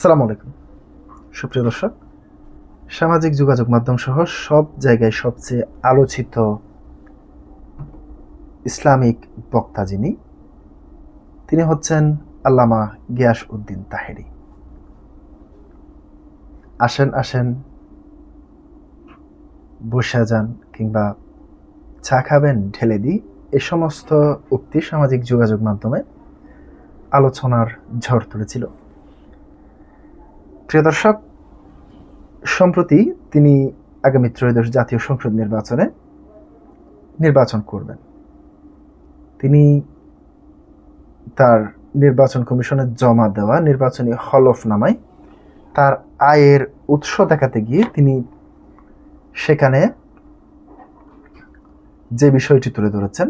আসসালামু আলাইকুম সুপ্রিয় দর্শক, সামাজিক যোগাযোগ মাধ্যম সহ সব জায়গায় সবচেয়ে আলোচিত ইসলামিক বক্তা তিনি হচ্ছেন আল্লামা গিয়াস উদ্দিন তাহেরি। আসেন আসেন, বসে যান, কিংবা চা খাবেন ঢেলে দিই, এ সমস্ত উক্তি সামাজিক যোগাযোগ মাধ্যমে আলোচনার ঝড় তুলেছিল। প্রিয় দর্শক, সম্প্রতি তিনি আগামী ত্রয়োদশ জাতীয় সংসদ নির্বাচন করবেন। তিনি তার নির্বাচন কমিশনে জমা দেওয়া নির্বাচনী হলফনামায় তার আয়ের উৎস দেখাতে গিয়ে তিনি সেখানে যে বিষয়টি তুলে ধরেছেন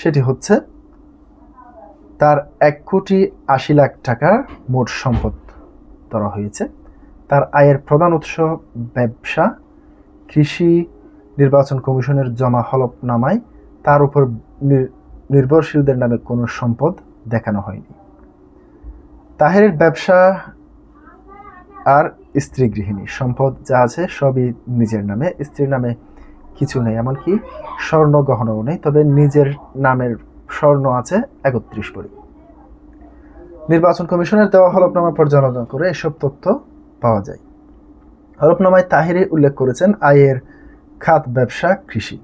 সেটি হচ্ছে তার 1,80,00,000 টাকা মোট সম্পদ ধরা হয়েছে। তার আয়ের প্রধান উৎস ব্যবসা, কৃষি। নির্বাচন কমিশনের জমা হলফনামায় তার উপর নির্ভরশীলদের নামে কোনো সম্পদ দেখানো হয়নি। তাহেরের ব্যবসা আর স্ত্রী গৃহিণী, সম্পদ যা আছে সবই নিজের নামে, স্ত্রীর নামে কিছু নেই, এমনকি স্বর্ণ গহনাও নেই, তবে নিজের নামের স্বর্ণ আছে 31 ভরি। নির্বাচন কমিশনের দেওয়া হলফনামা পর্যালোচনা করে এসব তথ্য পাওয়া যায়। হলফনামায় তাহেরি উল্লেখ করেছেন আয়ের খাত ব্যবসা, কৃষি।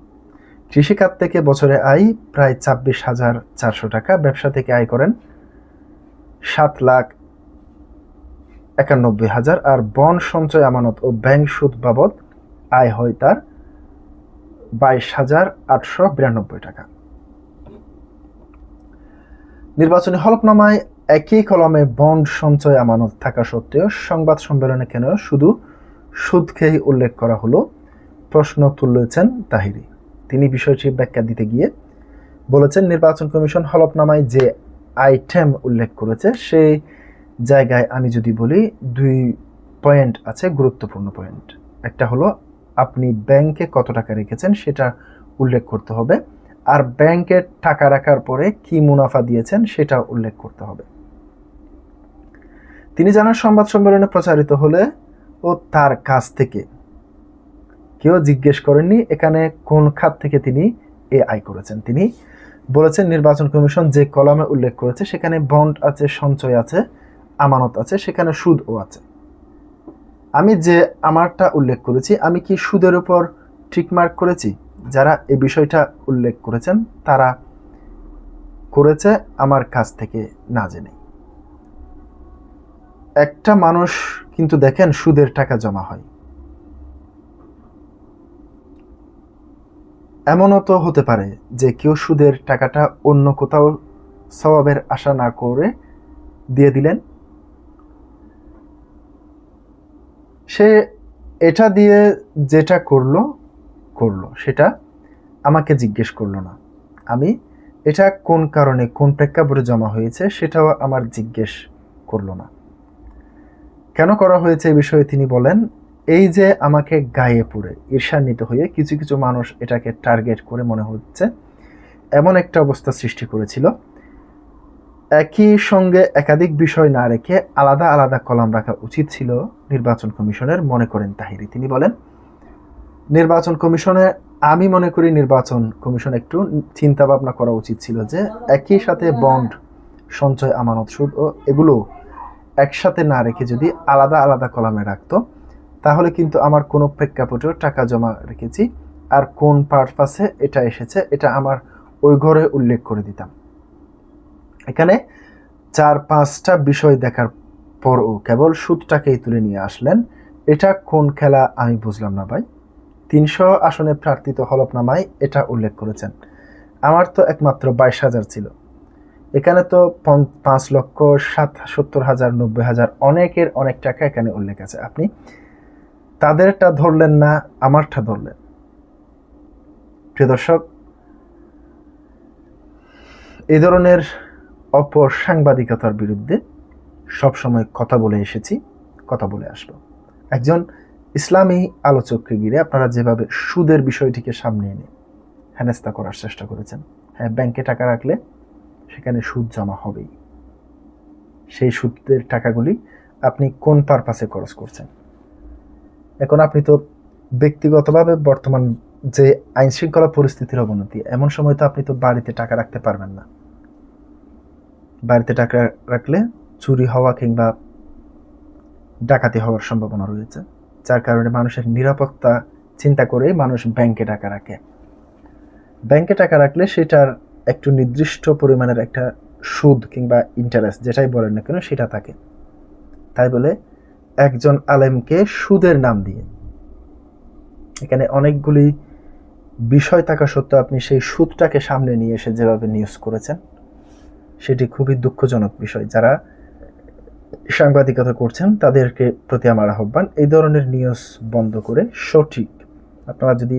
কৃষি খাত থেকে বছরে আয় প্রায় 26,400 টাকা। ব্যবসা থেকে আয় করেন 7,91,000, আর বন সঞ্চয় আমানত ও ব্যাংক সুদ বাবদ আয় হয় তার 22,892 টাকা। নির্বাচনী হলফনামায় একই কলমে বন্ড সঞ্চয় আমানত থাকা সত্ত্বেও সংবাদ সম্মেলনে কেন শুধু সুদ খেয়ে উল্লেখ করা হলো, প্রশ্ন তুলেছেন তাহেরি। তিনি বিষয়টি ব্যাখ্যা দিতে গিয়ে বলেছেন, নির্বাচন কমিশন হলফনামায় যে আইটেম উল্লেখ করেছে সেই জায়গায় আমি যদি বলি 2 পয়েন্ট আছে, গুরুত্বপূর্ণ পয়েন্ট। একটা হলো আপনি ব্যাংকে কত টাকা রেখেছেন সেটা উল্লেখ করতে হবে, আর ব্যাংকে টাকা রাখার পরে কি মুনাফা দিয়েছেন সেটা উল্লেখ করতে হবে। তিনি জানান, সংবাদ সম্মেলনে প্রচারিত হলে ও তার কাছ থেকে কেউ জিজ্ঞেস করেননি এখানে কোন খাত থেকে তিনি এ আয় করেছেন। তিনি বলেছেন, নির্বাচন কমিশন যে কলামে উল্লেখ করেছে সেখানে বন্ড আছে, সঞ্চয় আছে, আমানত আছে, সেখানে সুদও আছে। আমি যে আমারটা উল্লেখ করেছি, আমি কি সুদের উপর টিকমার্ক করেছি? যারা এই বিষয়টা উল্লেখ করেছেন তারা করেছে আমার কাছ থেকে না জেনে। একটা মানুষ কিন্তু দেখেন সুদের টাকা জমা হয়, এমনও তো হতে পারে যে কেউ সুদের টাকাটা অন্য কোথাও সওয়াবের আশা না করে দিয়ে দিলেন, সে এটা দিয়ে যেটা করলো সেটা আমাকে জিজ্ঞেস করলো না। আমি এটা কোন কারণে কোন প্রেক্ষাপটে জমা হয়েছে সেটাও আমার জিজ্ঞেস করলো না। কেন করা হয়েছে এই বিষয়ে তিনি বলেন, এই যে আমাকে গায়ে পড়ে ঈর্ষান্বিত হয়ে কিছু কিছু মানুষ এটাকে টার্গেট করে মনে হচ্ছে এমন একটা অবস্থা সৃষ্টি করেছিল, একই সঙ্গে একাধিক বিষয় না রেখে আলাদা আলাদা কলাম রাখা উচিত ছিল নির্বাচন কমিশনের, মনে করেন তাহেরি। তিনি বলেন, নির্বাচন কমিশনে আমি মনে করি নির্বাচন কমিশন একটু চিন্তা ভাবনা করা উচিত ছিল যে একই সাথে বন্ড, সঞ্চয়, আমানত, সুদ ও এগুলো একসাথে না রেখে যদি আলাদা আলাদা কলামে রাখতো, তাহলে কিন্তু আমার কোনো প্রেক্ষাপটেও টাকা জমা রেখেছি আর কোন পারপাসে এটা এসেছে এটা আমার ওই ঘরে উল্লেখ করে দিতাম। এখানে 4-5টা বিষয় দেখার পরও কেবল সুদটাকেই তুলে নিয়ে আসলেন, এটা কোন খেলা আমি বুঝলাম না ভাই। 300 আসনে প্রার্থিত হলফনামায় এটা উল্লেখ করেছেন, আমার তো একমাত্র 22,000 ছিল, এখানে তো 5,70,000, 90,000, অনেকের অনেক টাকা এখানে উল্লেখ আছে। আপনি তাদেরটা ধরলেন না, আমারটা ধরলেন। প্রিয় দর্শক, এই ধরনের অপসাংবাদিকতার বিরুদ্ধে সবসময় কথা বলে এসেছি, কথা বলে আসব। একজন ইসলামী আলোচককে ঘিরে আপনারা যেভাবে সুদের বিষয়টিকে সামনে এনে হেনস্থা করার চেষ্টা করেছেন, হ্যাঁ, ব্যাংকে টাকা রাখলে সেখানে সুদ জমা হবেই, সেই সুদের টাকাগুলি আপনি কোন পারপাসে খরচ করছেন। এখন আপনি তো ব্যক্তিগতভাবে বর্তমান যে আইন শৃঙ্খলা পরিস্থিতির অবনতি, এমন সময় তো আপনি তো বাড়িতে টাকা রাখতে পারবেন না। বাড়িতে টাকা রাখলে চুরি হওয়া কিংবা ডাকাতি হওয়ার সম্ভাবনা রয়েছে, যার কারণে মানুষের নিরাপত্তা চিন্তা করে মানুষ ব্যাংকে টাকা রাখে। ব্যাংকে টাকা রাখলে সেটার একটু নির্দিষ্ট পরিমাণের একটা সুদ কিংবা ইন্টারেস্ট যেটাই বলেন না কেন সেটা থাকে। তাই বলে একজন আলেমকে সুদের নাম দিয়ে, এখানে অনেকগুলি বিষয় থাকা সত্ত্বেও আপনি সেই সুদটাকে সামনে নিয়ে এসে যেভাবে নিউজ করেছেন, সেটি খুবই দুঃখজনক বিষয়। যারা সাংবাদিকতা করছেন তাদেরকে প্রতি আমার আহ্বান, এই ধরনের নিউজ বন্ধ করে সঠিক, আপনারা যদি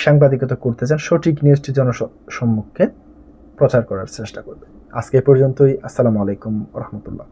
সাংবাদিকতা করতে চান সঠিক নিউজটি জনসম্মুখে প্রচার করার চেষ্টা করবেন। আজকে এ পর্যন্তই। আসসালামু আলাইকুম রহমতুল্লাহ।